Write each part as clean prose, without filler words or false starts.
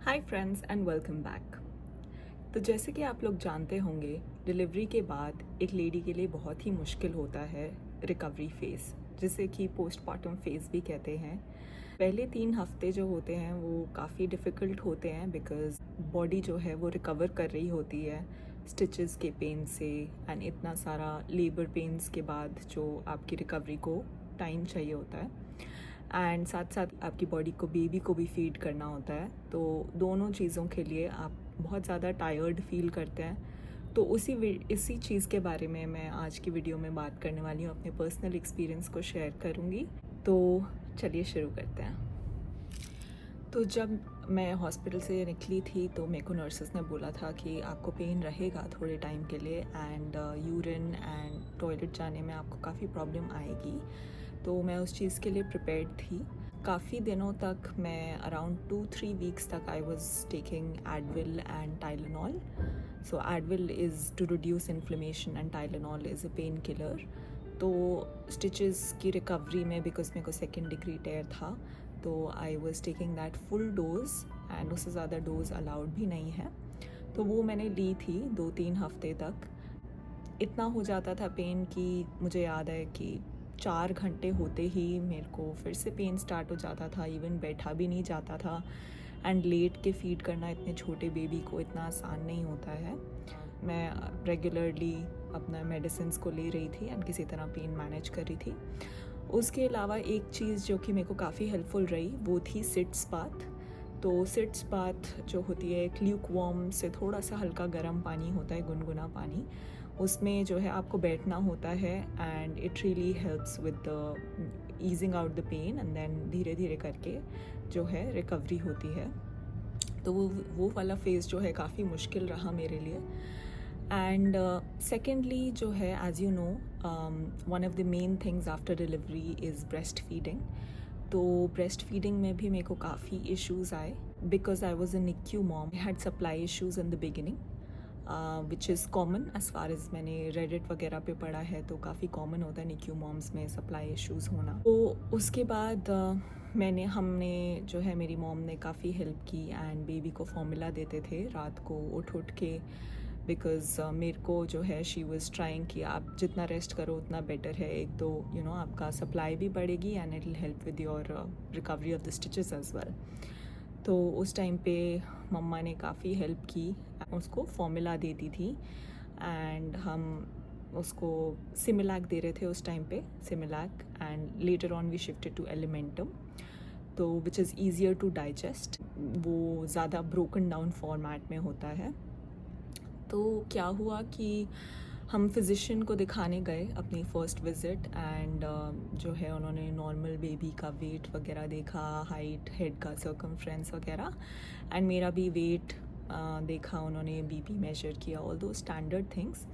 Hi friends and welcome back. तो जैसे कि आप लोग जानते होंगे, डिलीवरी के बाद एक लेडी के लिए बहुत ही मुश्किल होता है रिकवरी फेज़, जिसे कि पोस्टमार्टम फेज़ भी कहते हैं। पहले 3 हफ्ते जो होते हैं वो काफ़ी डिफ़िकल्ट होते हैं बिकॉज़ बॉडी जो है वो रिकवर कर रही होती है स्टिचेस के पेन से एंड इतना सारा लेबर पेन्स के बाद जो आपकी रिकवरी को टाइम चाहिए होता है। एंड साथ साथ आपकी बॉडी को बेबी को भी फीड करना होता है, तो दोनों चीज़ों के लिए आप बहुत ज़्यादा टायर्ड फील करते हैं। तो इसी चीज़ के बारे में मैं आज की वीडियो में बात करने वाली हूँ, अपने पर्सनल एक्सपीरियंस को शेयर करूँगी। तो चलिए शुरू करते हैं। तो जब मैं हॉस्पिटल से निकली थी तो मेरे को नर्सेस ने बोला था कि आपको पेन रहेगा थोड़े टाइम के लिए एंड यूरिन एंड टॉयलेट जाने में आपको काफ़ी प्रॉब्लम आएगी। तो मैं उस चीज़ के लिए प्रिपेयर्ड थी। काफ़ी दिनों तक मैं अराउंड 2-3 वीक्स तक I was taking Advil and Tylenol. So Advil is to reduce inflammation and Tylenol is a pain killer. तो स्टिचेस की रिकवरी में बिकॉज मेरे को 2nd डिग्री टेयर था, तो I was taking that full dose and उससे ज़्यादा dose allowed भी नहीं है। तो वो मैंने ली थी 2-3 हफ्ते तक। इतना हो जाता था पेन कि मुझे याद है कि 4 घंटे होते ही मेरे को फिर से पेन स्टार्ट हो जाता था, इवन बैठा भी नहीं जाता था। एंड लेट के फीड करना इतने छोटे बेबी को इतना आसान नहीं होता है। मैं रेगुलरली अपना मेडिसिन्स को ले रही थी एंड किसी तरह पेन मैनेज कर रही थी। उसके अलावा एक चीज़ जो कि मेरे को काफ़ी हेल्पफुल रही वो थी सिट्स बाथ। तो सिट्स बाथ जो होती है एक ल्यूक वार्म से थोड़ा सा हल्का गर्म पानी होता है, गुनगुना पानी, उसमें जो है आपको बैठना होता है and it really helps with the easing out the pain and then धीरे धीरे करके जो है रिकवरी होती है। तो वो वाला फेज़ जो है काफ़ी मुश्किल रहा मेरे लिए। एंड सेकेंडली जो है as you know, one of the main things after delivery is breast feeding. तो ब्रेस्ट फीडिंग में भी मेरे को काफ़ी इश्यूज़ आए because I was a NICU mom. I had supply issues in the beginning which is common as far as मैंने Reddit वगैरह पे पढ़ा है, तो काफ़ी कॉमन होता है निक्यू मॉम्स में सप्लाई इश्यूज़ होना। तो उसके बाद हमने जो है मेरी मॉम ने काफ़ी हेल्प की एंड बेबी को फॉर्मूला देते थे रात को उठ के बिकॉज़ मेरे को जो है शी वॉज ट्राइंग कि आप जितना रेस्ट करो उतना बेटर है। एक तो आपका सप्लाई भी बढ़ेगी and it will help with your recovery of the stitches as well. तो उस टाइम पे मम्मा ने काफ़ी हेल्प की, उसको फॉर्मूला देती थी एंड हम उसको सिमिलैक दे रहे थे उस टाइम पे, Similac, and later on we shifted to Alimentum, तो which is easier to digest. वो ज़्यादा ब्रोकन डाउन फॉर्मेट में होता है। तो क्या हुआ कि हम फिज़िशियन को दिखाने गए अपनी फ़र्स्ट विज़िट एंड जो है उन्होंने नॉर्मल बेबी का वेट वगैरह देखा, हाइट, हेड का सर्कमफ्रेंस वगैरह, एंड मेरा भी वेट देखा उन्होंने, बीपी मेजर किया, ऑल दो स्टैंडर्ड थिंग्स।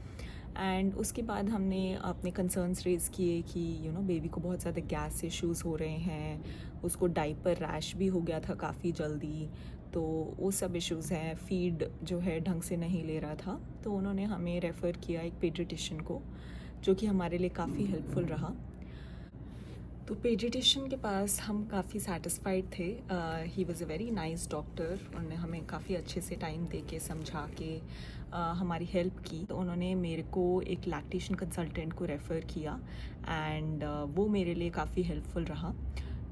एंड उसके बाद हमने अपने कंसर्न्स रेज़ किए कि बेबी को बहुत ज़्यादा गैस इश्यूज़ हो रहे हैं, उसको डाइपर रैश भी हो गया था काफ़ी जल्दी, तो वो सब इश्यूज़ हैं, फ़ीड जो है ढंग से नहीं ले रहा था। तो उन्होंने हमें रेफ़र किया एक पीडियाट्रिशियन को, जो कि हमारे लिए काफ़ी हेल्पफुल रहा। तो पीडियाट्रिशियन के पास हम काफ़ी सेटिस्फाइड थे। He was a very nice doctor. उन्होंने हमें काफ़ी अच्छे से टाइम दे के समझा के हमारी हेल्प की। तो उन्होंने मेरे को एक लैक्टेशन कंसल्टेंट को रेफ़र किया एंड वो मेरे लिए काफ़ी हेल्पफुल रहा।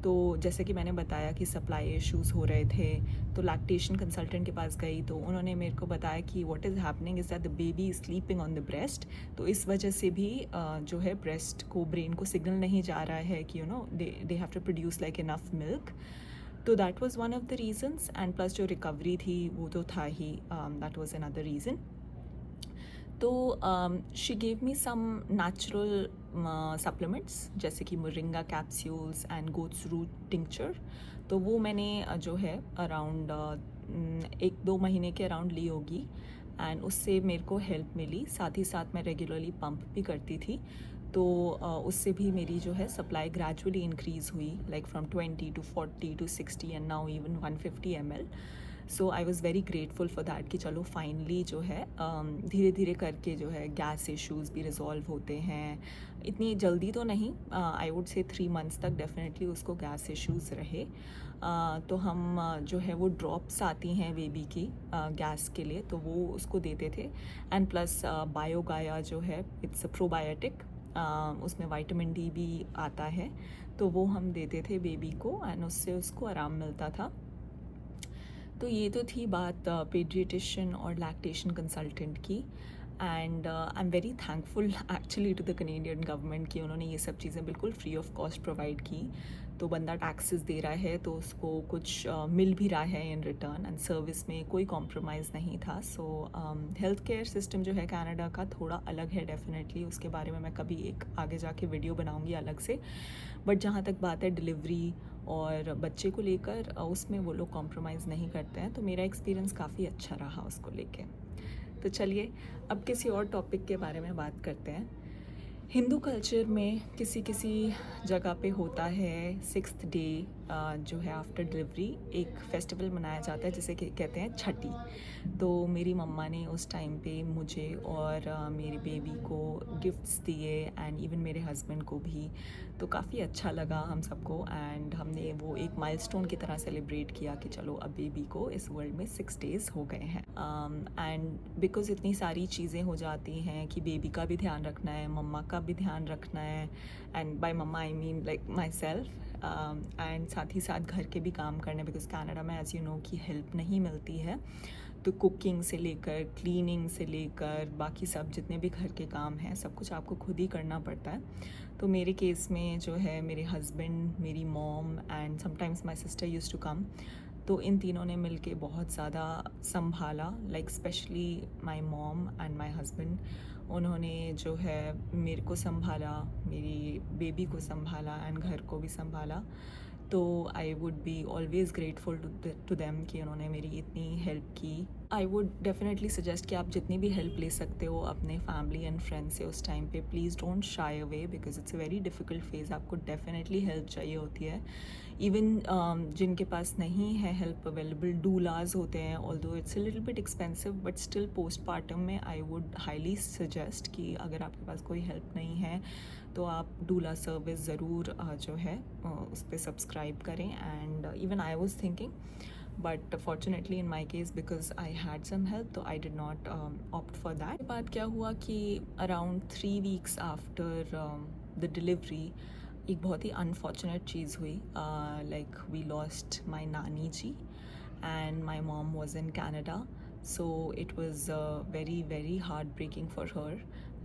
तो जैसे कि मैंने बताया कि सप्लाई इश्यूज़ हो रहे थे, तो लैक्टेशन कंसल्टेंट के पास गई तो उन्होंने मेरे को बताया कि what is happening is that the baby is sleeping on the breast. तो इस वजह से भी जो है ब्रेस्ट को, ब्रेन को सिग्नल नहीं जा रहा है कि they have to produce like enough milk. तो that was one of the reasons, and plus जो रिकवरी थी वो तो था ही, दैट वाज अनदर रीज़न। तो she gave me some natural supplements जैसे कि moringa capsules and goat's rue tincture. तो वो मैंने जो है अराउंड 1-2 महीने के अराउंड ली होगी एंड उससे मेरे को हेल्प मिली। साथ ही साथ मैं रेगुलरली पंप भी करती थी, तो उससे भी मेरी जो है सप्लाई ग्रेजुअली इंक्रीज़ हुई, like from 20 to 40 to 60 and now even 150 ml। So I was very grateful for that कि चलो फाइनली जो है धीरे धीरे करके जो है गैस इश्यूज़ भी रिजॉल्व होते हैं. इतनी जल्दी तो नहीं, आई वुड से 3 मंथ्स तक डेफिनेटली उसको गैस इश्यूज़ रहे. तो हम जो है वो ड्रॉप्स आती हैं बेबी की गैस के लिए, तो वो उसको देते थे. एंड प्लस बायोगाया जो है इट्स प्रोबायोटिक, उसमें विटामिन डी भी आता है, तो वो हम देते थे बेबी को एंड उससे उसको आराम मिलता था. तो ये तो थी बात पीडियाट्रिशियन और लैक्टेशन कंसल्टेंट की. And I am very thankful actually to the Canadian government कि उन्होंने ये सब चीज़ें बिल्कुल फ्री ऑफ कॉस्ट प्रोवाइड की. तो बंदा टैक्सेस दे रहा है तो उसको कुछ मिल भी रहा है इन रिटर्न, एंड सर्विस में कोई कॉम्प्रोमाइज़ नहीं था. सो हेल्थ केयर सिस्टम जो है कनाडा का थोड़ा अलग है डेफिनेटली, उसके बारे में मैं कभी एक आगे जाके वीडियो बनाऊंगी अलग से. बट जहाँ तक बात है डिलीवरी और बच्चे को लेकर, उसमें वो लोग कॉम्प्रोमाइज़ नहीं करते हैं. तो मेरा एक्सपीरियंस काफ़ी अच्छा रहा उसको लेके. तो चलिए अब किसी और टॉपिक के बारे में बात करते हैं. हिंदू कल्चर में किसी किसी जगह पे होता है 6th डे जो है आफ्टर डिलीवरी एक फेस्टिवल मनाया जाता है जिसे कहते हैं छठी. तो मेरी मम्मा ने उस टाइम पे मुझे और मेरी बेबी को गिफ्ट्स दिए एंड इवन मेरे हस्बैंड को भी. तो काफ़ी अच्छा लगा हम सबको, एंड हमने वो एक माइलस्टोन की तरह सेलिब्रेट किया कि चलो अब बेबी को इस वर्ल्ड में 6 डेज़ हो गए हैं. एंड बिकॉज़ इतनी सारी चीज़ें हो जाती हैं कि बेबी का भी ध्यान रखना है, मम्मा का भी ध्यान रखना है, and by mama I mean like myself, and साथ ही साथ घर के भी काम करने, बिकॉज कनाडा में एज़ यू नो की हेल्प नहीं मिलती है. तो कुकिंग से लेकर क्लीनिंग से लेकर बाकी सब जितने भी घर के काम हैं सब कुछ आपको खुद ही करना पड़ता है. तो मेरे केस में जो है मेरे हस्बैंड, मेरी mom and sometimes my sister use to come. तो इन तीनों ने मिलके बहुत ज़्यादा संभाला, like specially my mom and my husband. उन्होंने जो है मेरे को संभाला, मेरी बेबी को संभाला एंड घर को भी संभाला. तो I would be always grateful to them कि उन्होंने मेरी इतनी हेल्प की. आई वुड डेफिनेटली सजेस्ट कि आप जितनी भी हेल्प ले सकते हो अपने फैमिली एंड फ्रेंड्स से उस टाइम पे, please don't shy away because it's a very difficult phase. आपको डेफिनेटली हेल्प चाहिए होती है. इवन जिनके पास नहीं है हेल्प अवेलेबल, डूलाज होते हैं, although it's a little bit expensive but still postpartum में आई वुड हाईली सजेस्ट कि अगर आपके पास कोई हेल्प नहीं है तो आप डूला सर्विस ज़रूर जो है उस पर सब्सक्राइब करें. And even I was thinking, but fortunately in my case because I had some help तो I did not opt for that. बात क्या हुआ कि around 3 weeks after the delivery एक बहुत ही अनफॉर्चुनेट चीज़ हुई. लाइक वी लॉस्ट माई नानी जी and my mom was in Canada, so it was very very heartbreaking for her,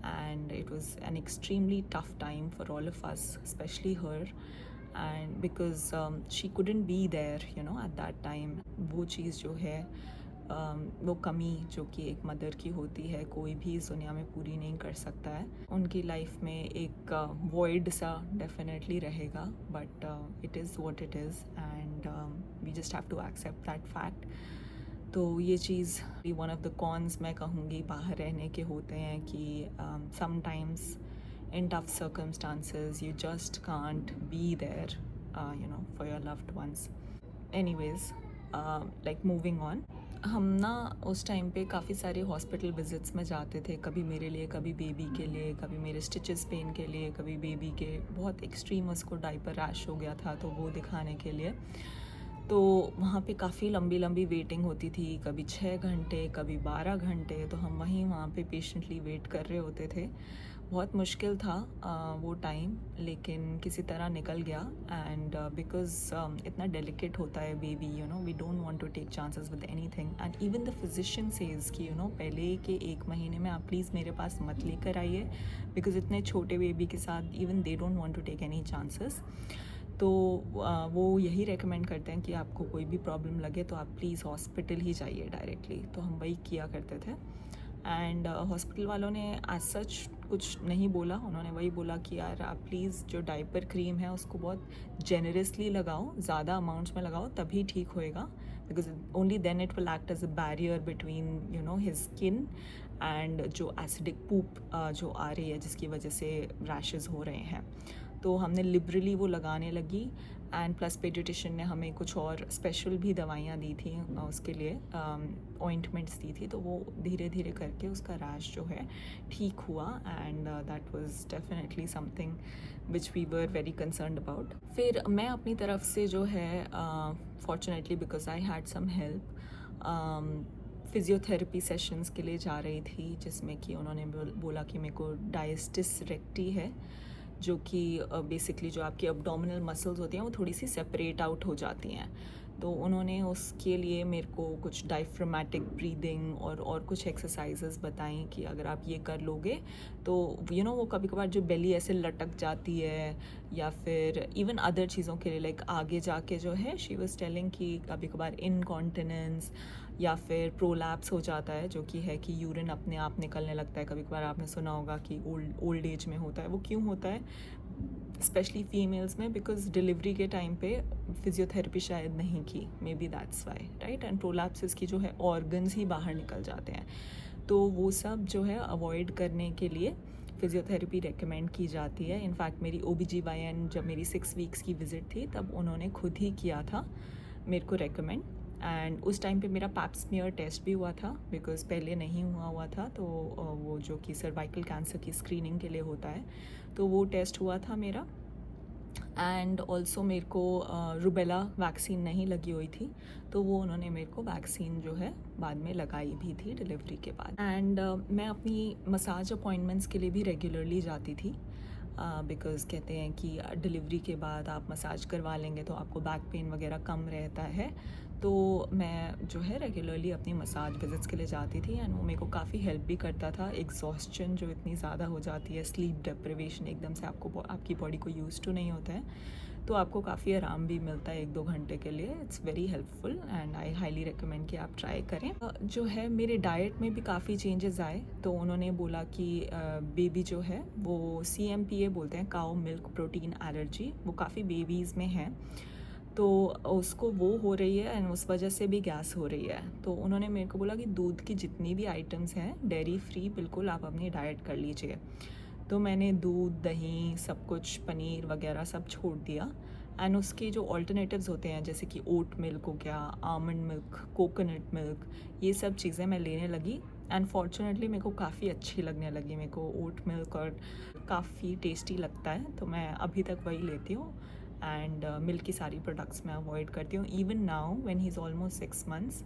and it was an extremely tough time for all of us, especially her, and because she couldn't be there at that time. वो चीज़ जो है वो कमी जो कि एक mother की होती है कोई भी इस दुनिया में पूरी नहीं कर सकता है. उनकी लाइफ में एक वॉइड सा डेफिनेटली रहेगा, but it is what it is and we just have to accept that fact. तो ये चीज़ वन ऑफ द कॉन्स मैं कहूँगी बाहर रहने के होते हैं कि sometimes in tough circumstances you just can't be there for your loved ones. Anyways, like moving on, हम ना उस टाइम पे काफ़ी सारे हॉस्पिटल विज़िट्स में जाते थे, कभी मेरे लिए, कभी बेबी के लिए, कभी मेरे स्टिचेस पेन के लिए, कभी बेबी के बहुत एक्सट्रीम उसको डाइपर रैश हो गया था तो वो दिखाने के लिए. तो वहाँ पे काफ़ी लंबी लंबी वेटिंग होती थी, कभी 6 घंटे, कभी 12 घंटे. तो हम वहाँ पे पेशेंटली वेट कर रहे होते थे. बहुत मुश्किल था वो टाइम, लेकिन किसी तरह निकल गया. एंड बिकॉज इतना डेलिकेट होता है baby, we don't want to take chances with anything. And even the physician says कि पहले के 1 महीने में आप प्लीज़ मेरे पास मत लेकर आइए, बिकॉज इतने छोटे बेबी के साथ even they don't want to take any chances. तो वो यही रेकमेंड करते हैं कि आपको कोई भी प्रॉब्लम लगे तो आप प्लीज़ हॉस्पिटल ही जाइए डायरेक्टली. तो हम वही किया करते थे. एंड हॉस्पिटल वालों ने एज सच कुछ नहीं बोला. उन्होंने वही बोला कि यार आप प्लीज़ जो डाइपर क्रीम है उसको बहुत जेनरसली लगाओ, ज़्यादा अमाउंट्स में लगाओ, तभी ठीक होएगा, because only then it will act as a barrier between his skin and जो एसिडिक पूप जो आ रही है जिसकी वजह से रैशेज़ हो रहे हैं. तो हमने लिबरली वो लगाने लगी. एंड प्लस पेडियाट्रिशियन ने हमें कुछ और स्पेशल भी दवाइयाँ दी थी उसके लिए, ऑइंटमेंट्स दी थी, तो वो धीरे धीरे करके उसका रैश जो है ठीक हुआ and that was definitely something which we were very concerned about. फिर मैं अपनी तरफ से जो है fortunately because I had some help physiotherapy sessions के लिए जा रही थी, जिसमें कि उन्होंने बोला कि मेरे को डायस्टिस रेक्टी है, जो कि बेसिकली जो आपकी अब्डोमिनल मसल्स होती हैं वो थोड़ी सी सेपरेट आउट हो जाती हैं। तो उन्होंने उसके लिए मेरे को कुछ डायफ्रामेटिक ब्रीदिंग और कुछ एक्सरसाइजेस बताई कि अगर आप ये कर लोगे तो वो कभी कभार जो बेली ऐसे लटक जाती है या फिर इवन अदर चीज़ों के लिए लाइक आगे जाके जो है शी वाज टेलिंग कि कभी कभार इनकॉन्टिनेंस या फिर प्रोलैप्स हो जाता है, जो कि है कि यूरिन अपने आप निकलने लगता है। कभी कभार आपने सुना होगा कि ओल्ड एज में होता है। वो क्यों होता है? स्पेशली फीमेल्स में, बिकॉज डिलीवरी के टाइम पे फिजियोथेरेपी शायद नहीं की, may be that's why, right. And prolapsus की जो है ऑर्गन्स ही बाहर निकल जाते हैं, तो वो सब जो है अवॉइड करने के लिए फिजियोथेरेपी रेकमेंड की जाती है। इनफैक्ट मेरी OBGYN जब मेरी 6 वीक्स की विज़िट थी तब उन्होंने खुद ही किया था मेरे को रेकमेंड। एंड उस टाइम पे मेरा पैप स्मीयर टेस्ट भी हुआ था, बिकॉज पहले नहीं हुआ था, तो वो जो कि सर्वाइकल कैंसर की स्क्रीनिंग के लिए होता है, तो वो टेस्ट हुआ था मेरा। एंड ऑल्सो मेरे को रूबेला वैक्सीन नहीं लगी हुई थी, तो वो उन्होंने मेरे को वैक्सीन जो है बाद में लगाई भी थी डिलीवरी के बाद। एंड मैं अपनी मसाज अपॉइंटमेंट्स के लिए भी रेगुलरली जाती थी, बिकॉज कहते हैं कि डिलीवरी के बाद आप मसाज करवा लेंगे तो आपको बैक पेन वगैरह कम रहता है। तो मैं जो है रेगुलरली अपनी मसाज विजिट्स के लिए जाती थी एंड वो मेरे को काफ़ी हेल्प भी करता था। एग्जॉस्चन जो इतनी ज़्यादा हो जाती है, स्लीप डिप्रिवेशन, एकदम से आपकी बॉडी को यूज़ टू नहीं होता है, तो आपको काफ़ी आराम भी मिलता है 1-2 घंटे के लिए। It's very helpful and I highly recommend कि आप ट्राई करें। जो है मेरे डाइट में भी काफ़ी चेंजेस आए, तो उन्होंने बोला कि बेबी जो है वो CMPA बोलते हैं, काउ मिल्क प्रोटीन एलर्जी, वो काफ़ी बेबीज़ में है, तो उसको वो हो रही है एंड उस वजह से भी गैस हो रही है। तो उन्होंने मेरे को बोला कि दूध की जितनी भी आइटम्स हैं डेयरी फ्री बिल्कुल आप अपनी डाइट कर लीजिए। तो मैंने दूध, दही, सब कुछ, पनीर वगैरह सब छोड़ दिया एंड उसके जो ऑल्टरनेटिव्स होते हैं जैसे कि ओट मिल्क हो गया, आमंड मिल्क, कोकोनट मिल्क, ये सब चीज़ें मैं लेने लगी एंड फॉर्चुनेटली मेरे को काफ़ी अच्छी लगने लगी। मेरे को ओट मिल्क और काफ़ी टेस्टी लगता है, तो मैं अभी तक वही लेती हूँ एंड मिल्क की सारी प्रोडक्ट्स मैं अवॉइड करती हूँ। Even now when he is almost 6 months,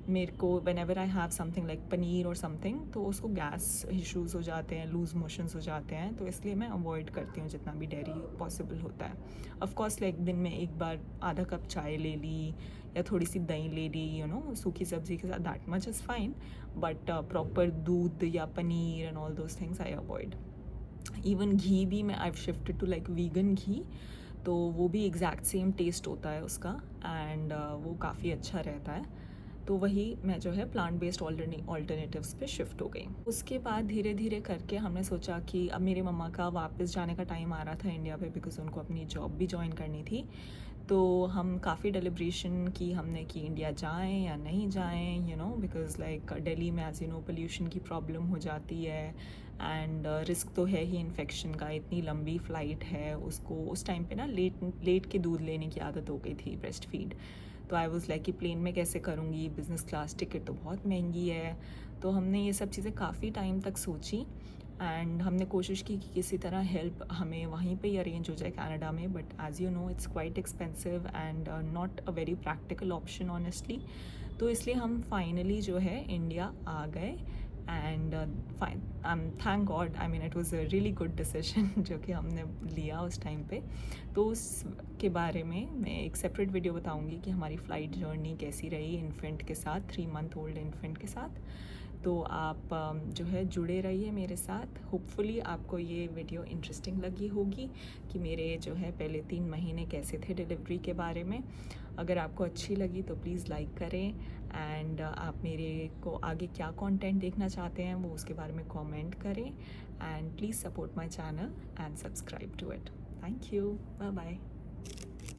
मेरे को when ever I have something like paneer और समथिंग, तो उसको गैस इश्यूज़ हो जाते हैं, लूज़ मोशंस हो जाते हैं, तो इसलिए मैं अवॉइड करती हूँ जितना भी डेयरी पॉसिबल होता है। ऑफकोर्स लाइक दिन में एक बार आधा कप चाय ले ली या थोड़ी सी दही ले ली, सूखी सब्जी के साथ, that much is fine, but proper दूध या paneer and all those things I avoid. Even ghee भी मैं I shifted to like vegan ghee, तो वो भी एग्जैक्ट सेम टेस्ट होता है उसका एंड वो काफ़ी अच्छा रहता है। तो वही मैं जो है प्लांट बेस्ड ऑल्टरनेटिव्स पे शिफ्ट हो गई। उसके बाद धीरे धीरे करके हमने सोचा कि अब मेरे मम्मा का वापस जाने का टाइम आ रहा था इंडिया पे, बिकॉज उनको अपनी जॉब भी ज्वाइन करनी थी। तो हम काफ़ी डेलिब्रेशन की हमने कि इंडिया जाएं या नहीं जाएं, बिकॉज लाइक दिल्ली में एज पोल्यूशन की प्रॉब्लम हो जाती है एंड रिस्क तो है ही इन्फेक्शन का, इतनी लंबी फ़्लाइट है। उसको उस टाइम पे ना लेट के दूध लेने की आदत हो गई थी, ब्रेस्ट फीड। तो आई वॉज़ लाइक कि प्लेन में कैसे करूँगी, बिज़नेस क्लास टिकट तो बहुत महंगी है। तो हमने ये सब चीज़ें काफ़ी टाइम तक सोची एंड हमने कोशिश की कि किसी तरह हेल्प हमें वहीं पे ही अरेंज हो जाए कनाडा में, but as you no it's quite expensive and not a very practical option honestly. तो इसलिए हम फाइनली जो है इंडिया आ गए and thank God, I mean it was a really good decision जो कि हमने लिया उस टाइम पे। तो उसके बारे में मैं एक सेपरेट वीडियो बताऊंगी कि हमारी फ़्लाइट जर्नी कैसी रही इन्फेंट के साथ, 3 month ओल्ड इन्फेंट के साथ। तो आप जो है जुड़े रहिए मेरे साथ। होपफुली आपको ये वीडियो इंटरेस्टिंग लगी होगी कि मेरे जो है पहले 3 महीने कैसे थे डिलीवरी के बारे में। अगर आपको अच्छी लगी तो प्लीज़ लाइक करें एंड आप मेरे को आगे क्या कंटेंट देखना चाहते हैं वो उसके बारे में कमेंट करें and please support my channel and subscribe to it. Thank you, bye bye.